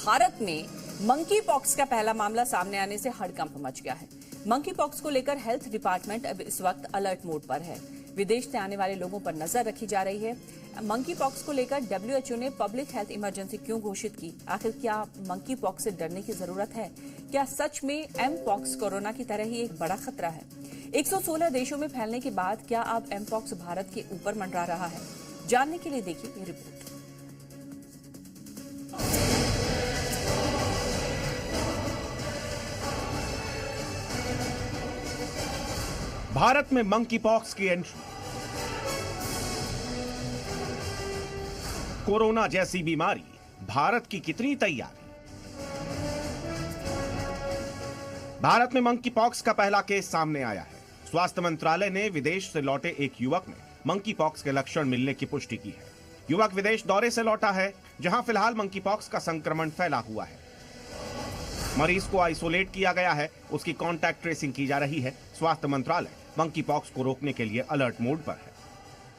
भारत में monkey pox का पहला मामला सामने आने से हड़कंप मच गया है। मंकी पॉक्स को लेकर हेल्थ डिपार्टमेंट अब इस वक्त अलर्ट मोड पर है। विदेश से आने वाले लोगों पर नजर रखी जा रही है। मंकी पॉक्स को लेकर WHO ने पब्लिक हेल्थ इमरजेंसी क्यों घोषित की? आखिर क्या मंकी पॉक्स से डरने की जरूरत है? क्या सच में एम पॉक्स कोरोना की तरह ही एक बड़ा खतरा है? 116 देशों में फैलने के बाद क्या अब एम पॉक्स भारत के ऊपर मंडरा रहा है? जानने के लिए देखिए ये रिपोर्ट। भारत में मंकी पॉक्स की एंट्री। कोरोना जैसी बीमारी, भारत की कितनी तैयारी? भारत में मंकी पॉक्स का पहला केस सामने आया है। स्वास्थ्य मंत्रालय ने विदेश से लौटे एक युवक में मंकी पॉक्स के लक्षण मिलने की पुष्टि की है। युवक विदेश दौरे से लौटा है, जहां फिलहाल मंकी पॉक्स का संक्रमण फैला हुआ है। मरीज को आइसोलेट किया गया है, उसकी कॉन्टैक्ट ट्रेसिंग की जा रही है। स्वास्थ्य मंत्रालय मंकी पॉक्स को रोकने के लिए अलर्ट मोड पर है।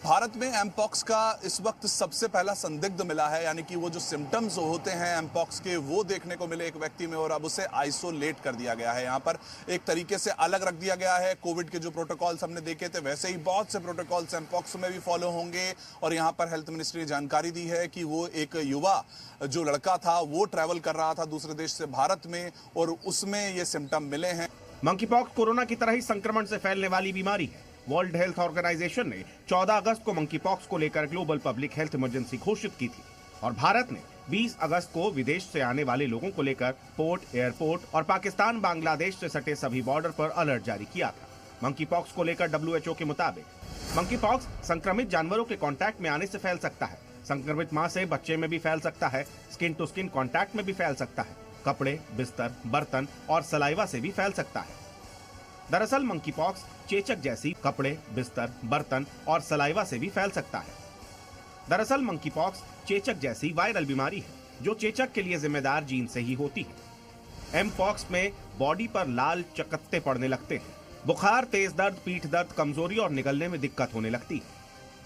भारत में एमपॉक्स का इस वक्त सबसे पहला संदिग्ध मिला है, यानी कि वो जो सिम्टम्स होते हैं एमपॉक्स के वो देखने को मिले एक व्यक्ति में, और अब उसे आइसोलेट कर दिया गया है। यहाँ पर एक तरीके से अलग रख दिया गया है। कोविड के जो प्रोटोकॉल्स हमने देखे थे वैसे ही बहुत से प्रोटोकॉल्स एमपॉक्स में भी फॉलो होंगे। और यहाँ पर हेल्थ मिनिस्ट्री ने जानकारी दी है कि वो एक युवा जो लड़का था वो ट्रैवल कर रहा था दूसरे देश से भारत में, और उसमें ये सिम्टम मिले हैं। मंकी पॉक्स कोरोना की तरह ही संक्रमण से फैलने वाली बीमारी है। वर्ल्ड हेल्थ ऑर्गेनाइजेशन ने 14 अगस्त को मंकी पॉक्स को लेकर ग्लोबल पब्लिक हेल्थ इमरजेंसी घोषित की थी, और भारत ने 20 अगस्त को विदेश से आने वाले लोगों को लेकर पोर्ट, एयरपोर्ट और पाकिस्तान बांग्लादेश से सटे सभी बॉर्डर पर अलर्ट जारी किया था। मंकी पॉक्स को लेकर WHO के मुताबिक मंकी पॉक्स संक्रमित जानवरों के कांटेक्ट में आने से फैल सकता है। संक्रमित मां से बच्चे में भी फैल सकता है, स्किन टू स्किन कांटेक्ट में भी फैल सकता है, कपड़े, बिस्तर, बर्तन और सलाइवा से भी फैल सकता है। दरअसल मंकी पॉक्स चेचक जैसी कपड़े, बिस्तर, बर्तन और सलाइवा से भी फैल सकता है। दरअसल मंकी पॉक्स चेचक जैसी वायरल बीमारी है, जो चेचक के लिए जिम्मेदार जीन से ही होती है। एम पॉक्स में बॉडी पर लाल चकत्ते पड़ने लगते हैं, बुखार, तेज दर्द, पीठ दर्द, कमजोरी और निगलने में दिक्कत होने लगती है।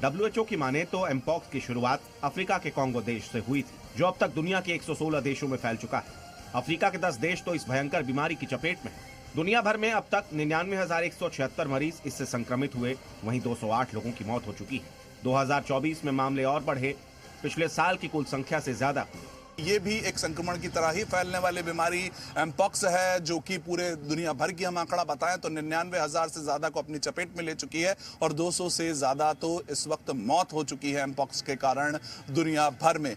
WHO की माने तो एम पॉक्स की शुरुआत अफ्रीका के कांगो देश से हुई थी, जो अब तक दुनिया के 116 देशों में फैल चुका है। अफ्रीका के 10 देश तो इस भयंकर बीमारी की चपेट में है। दुनिया भर में अब तक 99,176 मरीज इससे संक्रमित हुए, वहीं 208 लोगों की मौत हो चुकी है। 2024 में मामले और बढ़े, पिछले साल की कुल संख्या से ज्यादा हुए। ये भी एक संक्रमण की तरह ही फैलने वाली बीमारी एमपॉक्स है, जो कि पूरे दुनिया भर की हम आंकड़ा बताएं तो 99,000 से ज्यादा को अपनी चपेट में ले चुकी है, और 200 से ज्यादा तो इस वक्त मौत हो चुकी है एमपॉक्स के कारण दुनिया भर में।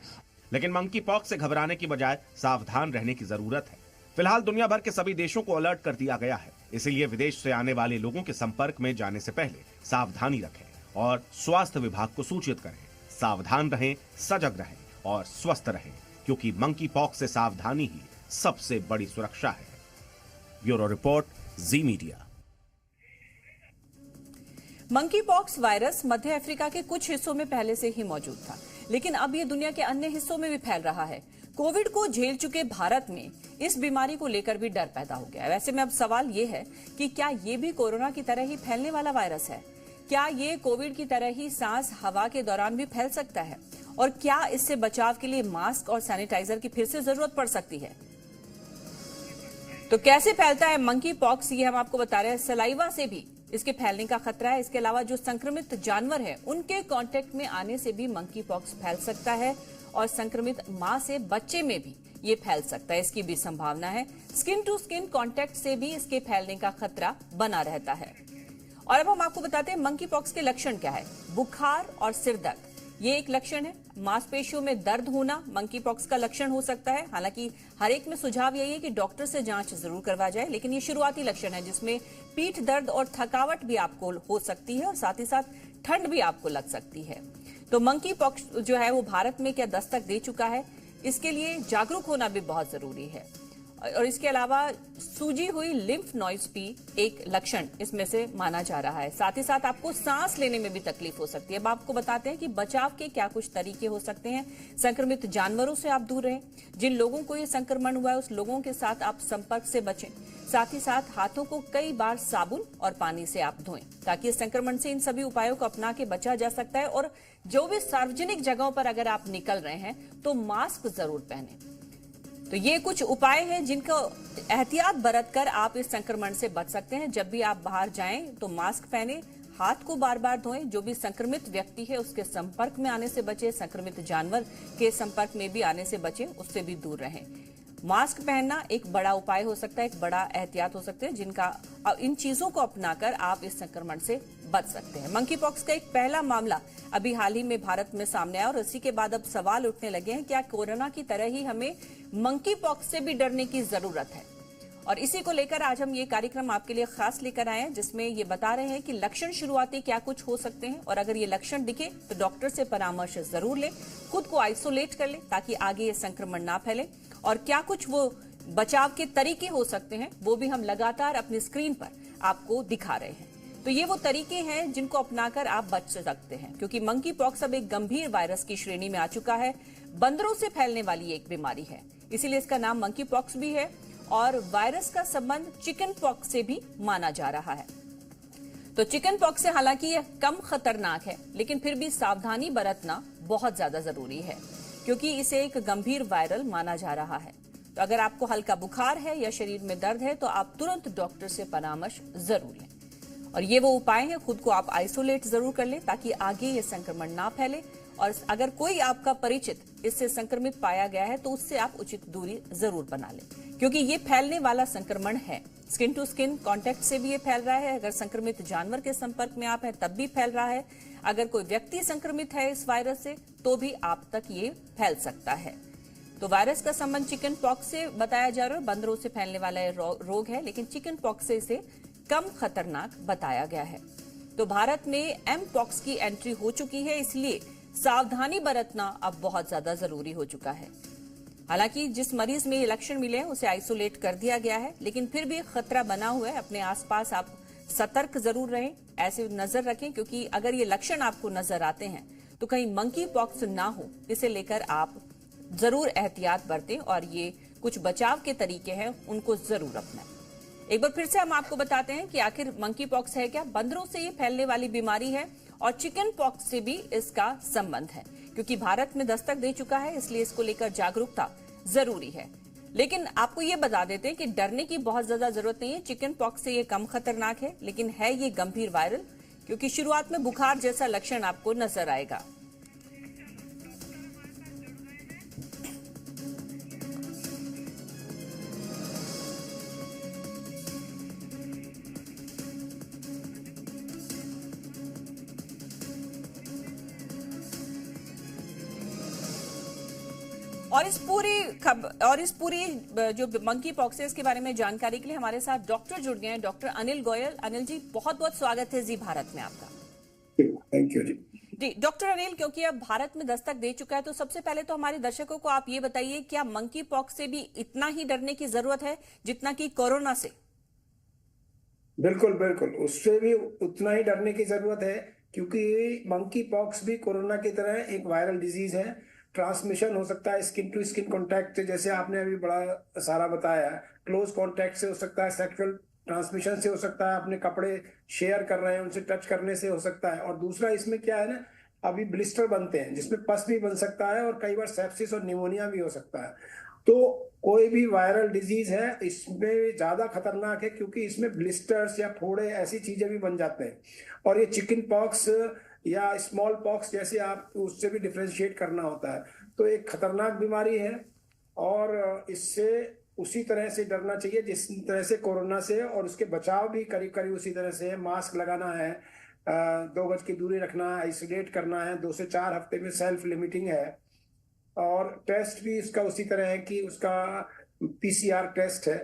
लेकिन मंकी पॉक्स से घबराने की बजाय सावधान रहने की जरूरत है। फिलहाल दुनिया भर के सभी देशों को अलर्ट कर दिया गया है, इसलिए विदेश से आने वाले लोगों के संपर्क में जाने से पहले सावधानी रखें और स्वास्थ्य विभाग को सूचित करें। सावधान रहें, सजग रहें और स्वस्थ रहें, क्योंकि मंकी पॉक्स से सावधानी ही सबसे बड़ी सुरक्षा है। ब्यूरो रिपोर्ट, जी मीडिया। मंकी पॉक्स वायरस मध्य अफ्रीका के कुछ हिस्सों में पहले से ही मौजूद था, लेकिन अब ये दुनिया के अन्य हिस्सों में भी फैल रहा है। कोविड को झेल चुके भारत में इस बीमारी को लेकर भी डर पैदा हो गया है। वैसे में अब सवाल ये है कि क्या ये भी कोरोना की तरह ही फैलने वाला वायरस है? क्या ये कोविड की तरह ही सांस हवा के दौरान भी फैल सकता है? और क्या इससे बचाव के लिए मास्क और सैनिटाइजर की फिर से जरूरत पड़ सकती है? तो कैसे फैलता है मंकी पॉक्स, ये हम आपको बता रहे हैं। सलाइवा से भी इसके फैलने का खतरा है। इसके अलावा जो संक्रमित जानवर है उनके कांटेक्ट में आने से भी मंकी पॉक्स फैल सकता है, और संक्रमित मां से बच्चे में भी ये फैल सकता है, इसकी भी संभावना है। स्किन टू स्किन कांटेक्ट से भी इसके फैलने का खतरा बना रहता है। और अब हम आपको बताते हैं मंकी पॉक्स के लक्षण क्या है। बुखार और सिर दर्द ये एक लक्षण है। मांसपेशियों में दर्द होना मंकी पॉक्स का लक्षण हो सकता है। हालांकि हर एक में सुझाव यही है कि डॉक्टर से जांच जरूर करवा जाए, लेकिन ये शुरुआती लक्षण है जिसमें पीठ दर्द और थकावट भी आपको हो सकती है, और साथ ही साथ ठंड भी आपको लग सकती है। तो मंकी पॉक्स जो है वो भारत में क्या दस्तक दे चुका है, इसके लिए जागरूक होना भी बहुत जरूरी है। और इसके अलावा सूजी हुई लिम्फ नोड्स भी एक लक्षण इसमें से माना जा रहा है। साथ ही साथ आपको सांस लेने में भी तकलीफ हो सकती है। अब आपको बताते हैं कि बचाव के क्या कुछ तरीके हो सकते हैं। संक्रमित जानवरों से आप दूर रहें। जिन लोगों को ये संक्रमण हुआ है उस लोगों के साथ आप संपर्क से बचें। साथ ही साथ हाथों को कई बार साबुन और पानी से आप धोएं, ताकि इस संक्रमण से इन सभी उपायों को अपना के बचा जा सकता है। और जो भी सार्वजनिक जगहों पर अगर आप निकल रहे हैं तो मास्क जरूर पहनें। तो ये कुछ उपाय हैं जिनको एहतियात बरतकर आप इस संक्रमण से बच सकते हैं। जब भी आप बाहर जाएं तो मास्क पहने, हाथ को बार बार धोएं, जो भी संक्रमित व्यक्ति है उसके संपर्क में आने से बचें, संक्रमित जानवर के संपर्क में भी आने से बचें, उससे भी दूर रहें। मास्क पहनना एक बड़ा उपाय हो सकता है, एक बड़ा एहतियात हो सकता है, जिनका इन चीजों को अपनाकर आप इस संक्रमण से बच सकते हैं। मंकी पॉक्स का एक पहला मामला अभी हाल ही में भारत में सामने आया और इसी के बाद अब सवाल उठने लगे हैं, क्या कोरोना की तरह ही हमें मंकी पॉक्स से भी डरने की जरूरत है? और इसी को लेकर आज हम ये कार्यक्रम आपके लिए खास लेकर आए हैं, जिसमें ये बता रहे हैं कि लक्षण शुरुआती क्या कुछ हो सकते हैं और अगर ये लक्षण दिखे तो डॉक्टर से परामर्श जरूर लें, खुद को आइसोलेट कर लें ताकि आगे ये संक्रमण ना फैले। और क्या कुछ वो बचाव के तरीके हो सकते हैं वो भी हम लगातार अपनी स्क्रीन पर आपको दिखा रहे हैं। तो ये वो तरीके हैं जिनको अपनाकर आप बच सकते हैं, क्योंकि मंकी पॉक्स अब एक गंभीर वायरस की श्रेणी में आ चुका है। बंदरों से फैलने वाली एक बीमारी है, इसीलिए इसका नाम मंकी पॉक्स भी है और वायरस का संबंध चिकन पॉक्स से भी माना जा रहा है। तो चिकन पॉक्स से हालांकि यह कम खतरनाक है, लेकिन फिर भी सावधानी बरतना बहुत ज्यादा जरूरी है, क्योंकि इसे एक गंभीर वायरल माना जा रहा है। तो अगर आपको हल्का बुखार है या शरीर में दर्द है तो आप तुरंत डॉक्टर से परामर्श जरूर लें। और ये वो उपाय है, खुद को आप आइसोलेट जरूर कर लें ताकि आगे ये संक्रमण ना फैले। और अगर कोई आपका परिचित इससे संक्रमित पाया गया है तो उससे आप उचित दूरी जरूर बना लें, क्योंकि ये फैलने वाला संक्रमण है। स्किन टू स्किन कांटेक्ट से भी ये फैल रहा है, अगर संक्रमित जानवर के संपर्क में आप हैं तब भी फैल रहा है, अगर कोई व्यक्ति संक्रमित है इस वायरस से तो भी आप तक ये फैल सकता है। तो वायरस का संबंध चिकन पॉक्स से बताया जा रहा है, बंदरों से फैलने वाला रोग है, लेकिन चिकन पॉक्स से इसे कम खतरनाक बताया गया है। तो भारत में एम पॉक्स की एंट्री हो चुकी है, इसलिए सावधानी बरतना अब बहुत ज्यादा जरूरी हो चुका है। हालांकि जिस मरीज में ये लक्षण मिले हैं उसे आइसोलेट कर दिया गया है, लेकिन फिर भी खतरा बना हुआ है। अपने आसपास आप सतर्क जरूर रहें, ऐसे नजर रखें, क्योंकि अगर ये लक्षण आपको नजर आते हैं तो कहीं मंकी पॉक्स ना हो, इसे लेकर आप जरूर एहतियात बरतें और ये कुछ बचाव के तरीके हैं उनको जरूर अपनाएं। एक बार फिर से हम आपको बताते हैं कि आखिर मंकी पॉक्स है क्या। बंदरों से ये फैलने वाली बीमारी है और चिकन पॉक्स से भी इसका संबंध है, क्योंकि भारत में दस्तक दे चुका है, इसलिए इसको लेकर जागरूकता जरूरी है। लेकिन आपको ये बता देते हैं कि डरने की बहुत ज्यादा जरूरत नहीं है। चिकन पॉक्स से ये कम खतरनाक है, लेकिन है ये गंभीर वायरल, क्योंकि शुरुआत में बुखार जैसा लक्षण आपको नजर आएगा। और इस पूरी जो मंकी पॉक्स है इसके बारे में जानकारी के लिए हमारे साथ डॉक्टर जुड़ गए हैं, डॉक्टर अनिल गोयल। अनिल जी, बहुत बहुत स्वागत है जी भारत में आपका। थैंक यू जी डॉक्टर अनिल, क्योंकि अब भारत में दस्तक दे चुका है तो सबसे पहले तो हमारे दर्शकों को आप ये बताइए, क्या मंकी पॉक्स से भी इतना ही डरने की जरूरत है जितना कि कोरोना से? बिल्कुल बिल्कुल, उससे भी उतना ही डरने की जरूरत है, क्योंकि मंकी पॉक्स भी कोरोना की तरह एक वायरल डिजीज है। ट्रांसमिशन हो सकता है स्किन टू स्किन कांटेक्ट से, जैसे आपने अभी बड़ा सारा बताया, क्लोज कांटेक्ट से हो सकता है, सेक्सुअल ट्रांसमिशन से हो सकता है, अपने कपड़े शेयर कर रहे हैं उनसे टच करने से हो सकता है। और दूसरा इसमें क्या है ना, अभी ब्लिस्टर बनते हैं जिसमें पस भी बन सकता है और कई बार सेप्सिस और निमोनिया भी हो सकता है। तो कोई भी वायरल डिजीज है इसमें ज्यादा खतरनाक है, क्योंकि इसमें ब्लिस्टर्स या फोड़े ऐसी चीजें भी बन जाते हैं। और ये चिकन पॉक्स या स्मॉल पॉक्स जैसे आप उससे भी डिफ्रेंशिएट करना होता है। तो एक खतरनाक बीमारी है और इससे उसी तरह से डरना चाहिए जिस तरह से कोरोना से, और उसके बचाव भी करीब करीब उसी तरह से है। मास्क लगाना है, 2 गज की दूरी रखना है, आइसोलेट करना है, 2 से 4 हफ्ते में सेल्फ लिमिटिंग है। और टेस्ट भी उसका उसी तरह है कि उसका PCR टेस्ट है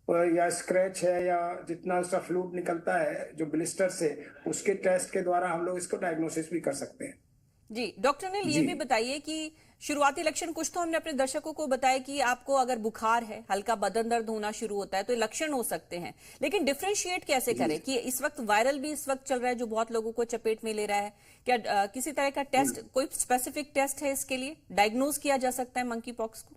या स्क्रैच है या जितना उसका फ्लूइड निकलता है जो ब्लिस्टर से, उसके टेस्ट के द्वारा हम लोग इसको डायग्नोसिस भी कर सकते हैं। जी डॉक्टर ने ये भी बताइए कि शुरुआती लक्षण कुछ तो हमने अपने दर्शकों को बताया कि आपको अगर बुखार है, हल्का बदन दर्द होना शुरू होता है तो ये लक्षण हो सकते हैं, लेकिन डिफरेंशिएट कैसे करें कि इस वक्त वायरल भी इस वक्त चल रहा है जो बहुत लोगों को चपेट में ले रहा है। क्या किसी तरह का टेस्ट, कोई स्पेसिफिक टेस्ट है इसके लिए, डायग्नोज किया जा सकता है मंकी पॉक्स को?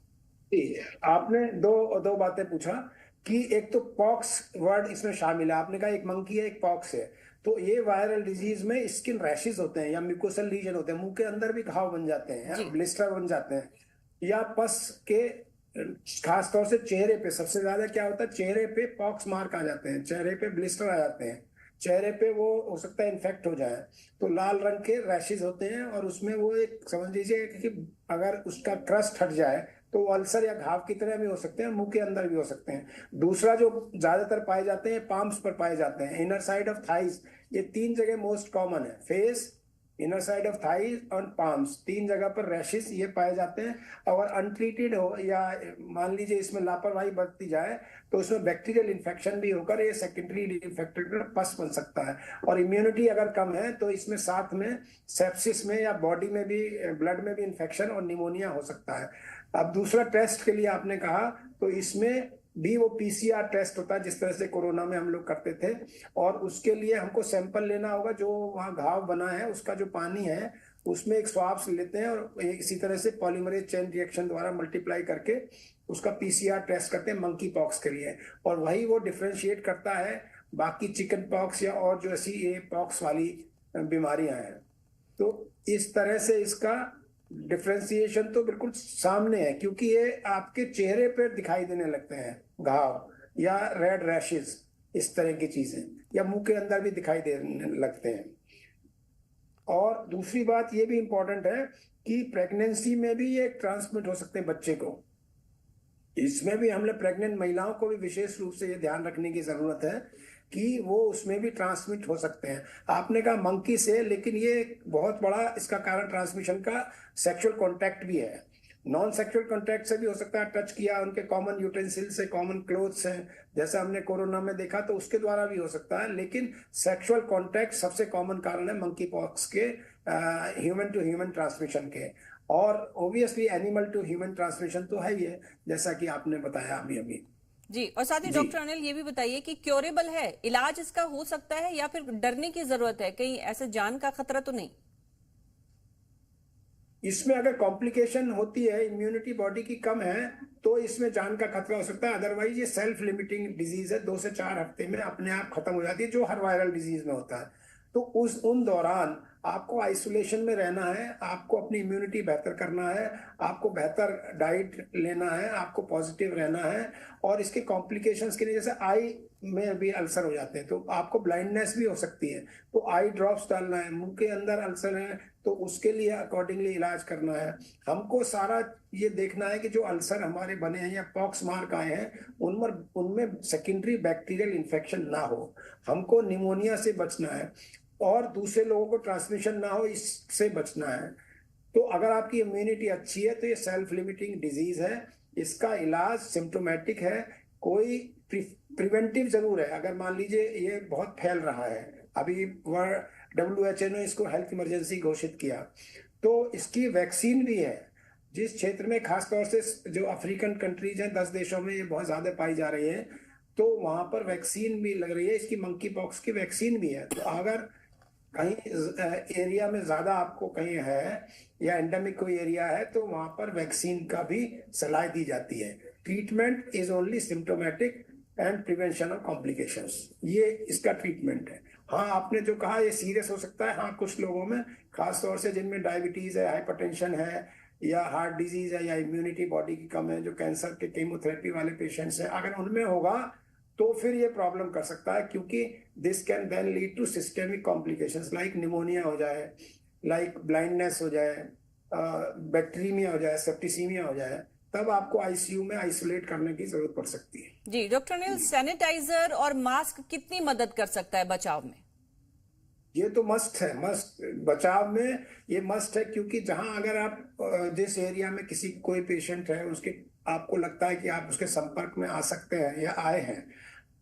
आपने दो बातें पूछा कि एक तो पॉक्स वर्ड इसमें शामिल है। आपने कहा एक मंकी है एक पॉक्स है, तो ये वायरल डिजीज में स्किन रैशेस होते हैं या म्यूकोसल लीजन होते हैं, मुंह के अंदर भी घाव बन जाते हैं, ब्लिस्टर बन जाते हैं, या पस के खास तौर से चेहरे पे सबसे ज्यादा क्या होता है, चेहरे पे पॉक्स मार्क आ जाते हैं, चेहरे पे ब्लिस्टर आ जाते हैं, चेहरे पे वो हो सकता है इन्फेक्ट हो जाए, तो लाल रंग के रैशेज होते हैं और उसमें वो एक समझ लीजिए कि अगर उसका क्रस्ट हट जाए तो वो अल्सर या घाव की तरह भी हो सकते हैं, मुंह के अंदर भी हो सकते हैं। दूसरा जो ज्यादातर पाए जाते हैं पाम्स पर पाए जाते हैं, इनर साइड ऑफ थाइज, ये 3 जगह मोस्ट कॉमन है, face, inner side of thighs और पाम्स, 3 जगह पर रैशेस ये पाए जाते हैं। अगर अनट्रीटेड हो या मान लीजिए इसमें लापरवाही बरती जाए तो उसमें बैक्टीरियल इन्फेक्शन भी होकर ये सेकेंडरी इन्फेक्टेड पस बन सकता है। और इम्यूनिटी अगर कम है तो इसमें साथ में सेप्सिस में या बॉडी में भी, ब्लड में भी इन्फेक्शन और निमोनिया हो सकता है। अब दूसरा टेस्ट के लिए आपने कहा, तो इसमें भी वो पीसीआर टेस्ट होता है जिस तरह से कोरोना में हम लोग करते थे, और उसके लिए हमको सैंपल लेना होगा, जो वहाँ घाव बना है उसका जो पानी है उसमें एक स्वाब्स लेते हैं और इसी तरह से पॉलीमरेज चेन रिएक्शन द्वारा मल्टीप्लाई करके उसका पीसीआर टेस्ट करते हैं मंकी पॉक्स के लिए, और वही वो डिफ्रेंशिएट करता है बाकी चिकन पॉक्स या और जो ऐसी ये पॉक्स वाली बीमारियां हैं। तो इस तरह से इसका डिफ्रेंसिएशन तो बिल्कुल सामने है, क्योंकि ये आपके चेहरे पर दिखाई देने लगते हैं घाव या रेड रैशेस, इस तरह की चीजें, या मुंह के अंदर भी दिखाई देने लगते हैं। और दूसरी बात ये भी इंपॉर्टेंट है कि प्रेगनेंसी में भी ये ट्रांसमिट हो सकते हैं बच्चे को, इसमें भी हमने प्रेग्नेंट महिलाओं को भी विशेष रूप से ये ध्यान रखने की जरूरत है कि वो उसमें भी ट्रांसमिट हो सकते हैं। आपने कहा मंकी से, लेकिन ये बहुत बड़ा इसका कारण ट्रांसमिशन का सेक्सुअल कांटेक्ट भी है। नॉन सेक्सुअल कांटेक्ट से भी हो सकता है, टच किया उनके कॉमन यूटेंसिल से, कॉमन क्लोथ्स हैं, जैसा हमने कोरोना में देखा, तो उसके द्वारा भी हो सकता है। लेकिन सेक्सुअल कांटेक्ट सबसे कॉमन कारण है मंकी पॉक्स के ह्यूमन टू ह्यूमन ट्रांसमिशन के। और obviously animal to human transmission तो है ही है, जैसा कि आपने बताया अभी अभी। जी, और साथ ही डॉक्टर अनिल ये भी बताइए कि क्योरेबल है, इलाज इसका हो सकता है या फिर डरने की जरूरत है, कहीं ऐसे जान का खतरा तो नहीं? इसमें अगर कॉम्प्लिकेशन होती है, इम्यूनिटी बॉडी की कम है, तो इसमें जान का खतरा हो सकता है। अदरवाइज ये सेल्फ लिमिटिंग डिजीज है, 2 से 4 हफ्ते में अपने आप खत्म हो जाती है, जो हर वायरल डिजीज में होता है। तो उन दौरान आपको आइसोलेशन में रहना है, आपको अपनी इम्यूनिटी बेहतर करना है, आपको बेहतर डाइट लेना है, आपको पॉजिटिव रहना है। और इसके कॉम्प्लिकेशंस के लिए जैसे आई में भी अल्सर हो जाते हैं तो आपको ब्लाइंडनेस भी हो सकती है, तो आई ड्रॉप्स डालना है। मुंह के अंदर अल्सर है तो उसके लिए अकॉर्डिंगली इलाज करना है। हमको सारा ये देखना है कि जो अल्सर हमारे बने हैं या पॉक्स मार्क आए हैं उनमें सेकेंडरी बैक्टीरियल इन्फेक्शन ना हो, हमको निमोनिया से बचना है और दूसरे लोगों को ट्रांसमिशन ना हो, इससे बचना है। तो अगर आपकी इम्यूनिटी अच्छी है तो ये सेल्फ लिमिटिंग डिजीज है, इसका इलाज सिम्टोमेटिक है, कोई प्रिवेंटिव जरूर है। अगर मान लीजिए ये बहुत फैल रहा है, अभी WHO ने इसको हेल्थ इमरजेंसी घोषित किया, तो इसकी वैक्सीन भी है। जिस क्षेत्र में खासतौर से जो अफ्रीकन कंट्रीज हैं, 10 देशों में ये बहुत ज्यादा पाई जा रही है, तो वहां पर वैक्सीन भी लग रही है, इसकी मंकी पॉक्स की वैक्सीन भी है। तो अगर कहीं एरिया में ज्यादा आपको कहीं है या एंडेमिक कोई एरिया है तो वहां पर वैक्सीन का भी सलाह दी जाती है। Treatment is only symptomatic and prevention of complications, ये इसका ट्रीटमेंट है। हाँ, आपने जो कहा ये सीरियस हो सकता है, हाँ कुछ लोगों में, खासतौर से जिनमें डायबिटीज है, हाइपरटेंशन है या हार्ट डिजीज है या इम्यूनिटी बॉडी की कम है, जो कैंसर के केमोथेरेपी वाले पेशेंट्स हैं, अगर उनमें होगा तो फिर ये प्रॉब्लम कर सकता है, क्योंकि this can then lead to systemic complications like pneumonia हो जाए, लाइक ब्लाइंडनेस हो जाए, बैक्टीरिया हो जाए, सेप्टिसीमिया हो जाए, तब आपको आईसीयू में आइसोलेट करने की जरूरत पड़ सकती है। जी डॉक्टर अनिल, सैनिटाइजर और मास्क कितनी मदद कर सकता है बचाव में? ये तो मस्ट है, मस्ट बचाव में ये मस्ट है, क्योंकि जहां अगर आप जिस एरिया में किसी कोई पेशेंट है उसके आपको लगता है कि आप उसके संपर्क में आ सकते हैं या आए हैं,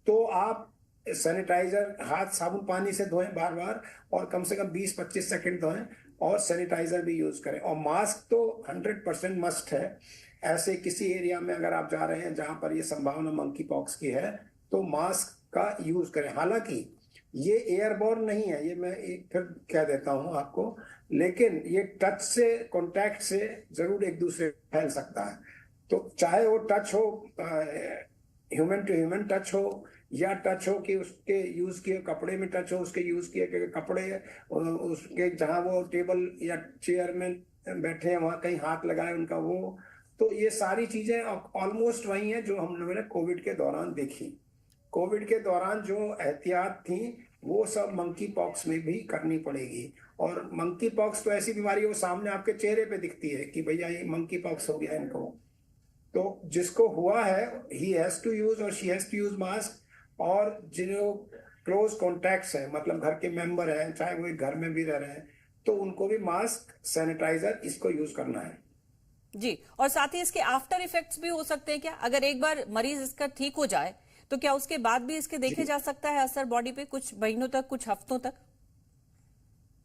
तो आप सैनिटाइजर, हाथ साबुन पानी से धोएं बार बार और कम से कम 20-25 सेकंड धोएं और सैनिटाइजर भी यूज करें। और मास्क तो 100% मस्ट है। ऐसे किसी एरिया में अगर आप जा रहे हैं जहां पर ये संभावना मंकी पॉक्स की है तो मास्क का यूज करें। हालांकि ये एयरबॉर्न नहीं है, ये मैं फिर कह देता हूं आपको, लेकिन ये टच से, कांटेक्ट से जरूर एक दूसरे फैल सकता है। तो चाहे वो टच हो, ह्यूमन टू ह्यूमन टच हो, या टच हो कि उसके यूज किए कपड़े में टच हो, उसके यूज किए कपड़े, उसके जहां वो टेबल या चेयर में बैठे हैं वहां कहीं हाथ लगाए उनका, वो तो ये सारी चीजें ऑलमोस्ट वही हैं जो हम लोगों ने कोविड के दौरान देखी। कोविड के दौरान जो एहतियात थी वो सब मंकी पॉक्स में भी करनी पड़ेगी। और मंकी पॉक्स तो ऐसी बीमारी है वो सामने आपके चेहरे पे दिखती है कि भैया ये मंकी पॉक्स हो गया इनको। तो जिसको हुआ है ही हैज टू यूज और she has to use mask. और जो क्लोज कॉन्टैक्ट्स हैं, मतलब घर के मेंबर हैं, चाहे वो एक घर में भी रह रहे हैं, तो उनको भी मास्क, सैनिटाइजर इसको यूज करना है जी। और साथ ही इसके आफ्टर इफेक्ट्स भी हो सकते हैं क्या? अगर एक बार मरीज इसका ठीक हो जाए तो क्या उसके बाद भी इसके देखे जा सकता है असर बॉडी पे, कुछ महीनों तक, कुछ हफ्तों तक?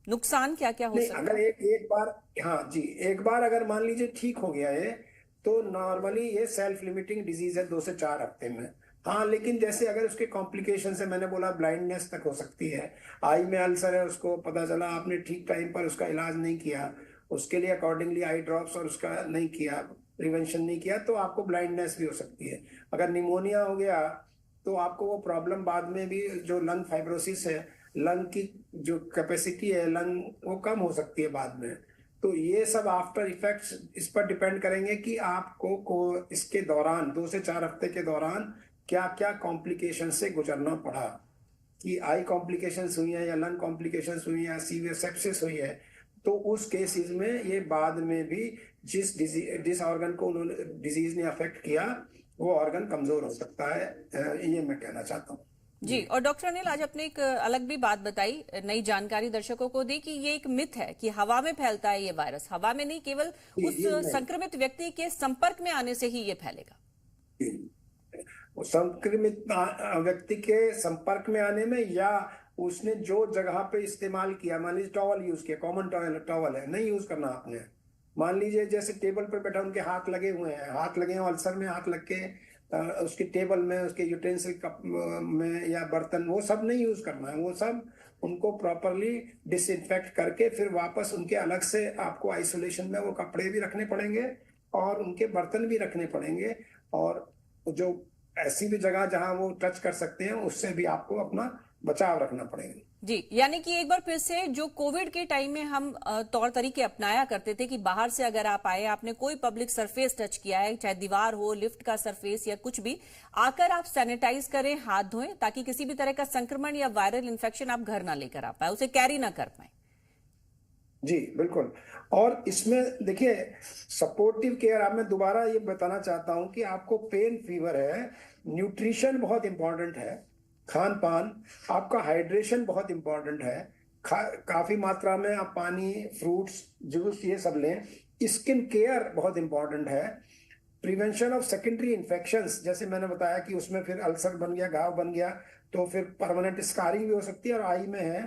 नुकसान क्या क्या हो सकता है? अगर एक बार, हाँ जी, एक बार अगर मान लीजिए ठीक हो गया है तो नॉर्मली ये सेल्फ लिमिटिंग डिजीज है 2 से 4 हफ्ते में। हाँ, लेकिन जैसे अगर उसके कॉम्प्लिकेशन से, मैंने बोला ब्लाइंडनेस तक हो सकती है, आई में अल्सर है, उसको पता चला आपने ठीक टाइम पर उसका इलाज नहीं किया, उसके लिए अकॉर्डिंगली आई ड्रॉप्स और उसका नहीं किया, प्रिवेंशन नहीं किया, तो आपको ब्लाइंडनेस भी हो सकती है। अगर निमोनिया हो गया तो आपको वो प्रॉब्लम बाद में भी, जो लंग फाइब्रोसिस है, लंग की जो कैपेसिटी है लंग, वो कम हो सकती है बाद में। तो ये सब आफ्टर इफेक्ट्स इस पर डिपेंड करेंगे कि आपको को इसके दौरान 2 से 4 हफ्ते के दौरान क्या क्या कॉम्प्लिकेशन से गुजरना पड़ा, कि आई कॉम्प्लिकेशंस हुई है या लंग कॉम्प्लिकेशंस हुई है या सीवियर सेप्सिस हुई है। तो उस केसेस में ये बाद में भी जिस ऑर्गन को उन्होंने डिजीज ने अफेक्ट किया वो ऑर्गन कमजोर हो सकता है, ये मैं कहना चाहता हूँ जी। और डॉक्टर अनिल, आज आपने एक अलग भी बात बताई, नई जानकारी दर्शकों को दी कि ये एक मिथ है कि हवा में फैलता है ये वायरस। हवा में नहीं, केवल उस संक्रमित व्यक्ति के संपर्क में आने से ही ये फैलेगा। वो संक्रमित व्यक्ति के संपर्क में आने में, या उसने जो जगह पे इस्तेमाल किया, मान लीजिए टॉवल यूज किया, कॉमन टॉवल है, नहीं यूज करना आपने। मान लीजिए जैसे टेबल पर बैठा, उनके हाथ लगे हुए हैं, हाथ लगे हैं, अल्सर में हाथ लग के उसके टेबल में, उसके यूटेंसिल कप में या बर्तन, वो सब नहीं यूज करना है। वो सब उनको प्रॉपरली डिसइंफेक्ट करके फिर वापस उनके अलग से आपको आइसोलेशन में वो कपड़े भी रखने पड़ेंगे और उनके बर्तन भी रखने पड़ेंगे। और जो ऐसी भी जगह जहां वो टच कर सकते हैं उससे भी आपको अपना बचाव रखना पड़ेगा जी। यानी कि एक बार फिर से जो कोविड के टाइम में हम तौर तरीके अपनाया करते थे कि बाहर से अगर आप आए, आपने कोई पब्लिक सरफेस टच किया है, चाहे दीवार हो, लिफ्ट का सरफेस या कुछ भी, आकर आप सैनिटाइज करें, हाथ धोएं, ताकि किसी भी तरह का संक्रमण या वायरल इन्फेक्शन आप घर ना लेकर आ पाए, उसे कैरी ना कर पाए। जी बिल्कुल। और इसमें देखिए सपोर्टिव केयर, अब मैं दोबारा ये बताना चाहता हूं कि आपको पेन फीवर है, न्यूट्रिशन बहुत इंपॉर्टेंट है, खान पान, आपका हाइड्रेशन बहुत इंपॉर्टेंट है, काफी मात्रा में आप पानी, फ्रूट्स, जूस ये सब लें। स्किन केयर बहुत इंपॉर्टेंट है। प्रिवेंशन ऑफ सेकेंडरी इन्फेक्शंस, जैसे मैंने बताया कि उसमें फिर अल्सर बन गया, घाव बन गया, तो फिर परमानेंट स्कारिंग भी हो सकती है, और आई में है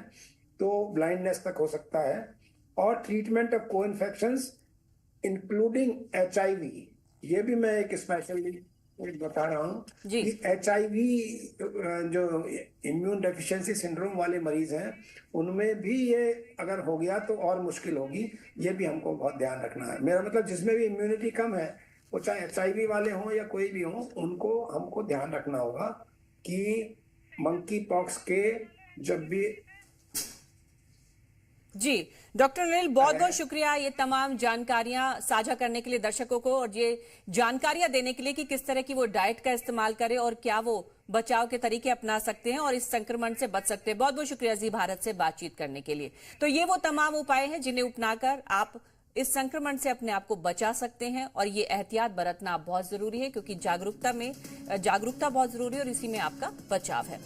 तो ब्लाइंडनेस तक हो सकता है। और ट्रीटमेंट ऑफ को इन्फेक्शंस इंक्लूडिंग HIV, ये भी मैं एक स्पेशली बता रहा हूँ कि HIV जो इम्यून डेफिशिएंसी सिंड्रोम वाले मरीज हैं उनमें भी ये अगर हो गया तो और मुश्किल होगी। ये भी हमको बहुत ध्यान रखना है। मेरा मतलब जिसमें भी इम्यूनिटी कम है, वो चाहे HIV वाले हों या कोई भी हो, उनको हमको ध्यान रखना होगा कि मंकी पॉक्स के जब भी। जी डॉक्टर अनिल, बहुत बहुत शुक्रिया ये तमाम जानकारियां साझा करने के लिए दर्शकों को, और ये जानकारियां देने के लिए कि किस तरह की वो डाइट का इस्तेमाल करें और क्या वो बचाव के तरीके अपना सकते हैं और इस संक्रमण से बच सकते हैं। बहुत बहुत शुक्रिया जी भारत से बातचीत करने के लिए। तो ये वो तमाम उपाय हैं जिन्हें अपनाकर आप इस संक्रमण से अपने आप को बचा सकते हैं, और ये एहतियात बरतना बहुत जरूरी है, क्योंकि जागरूकता बहुत जरूरी है और इसी में आपका बचाव है।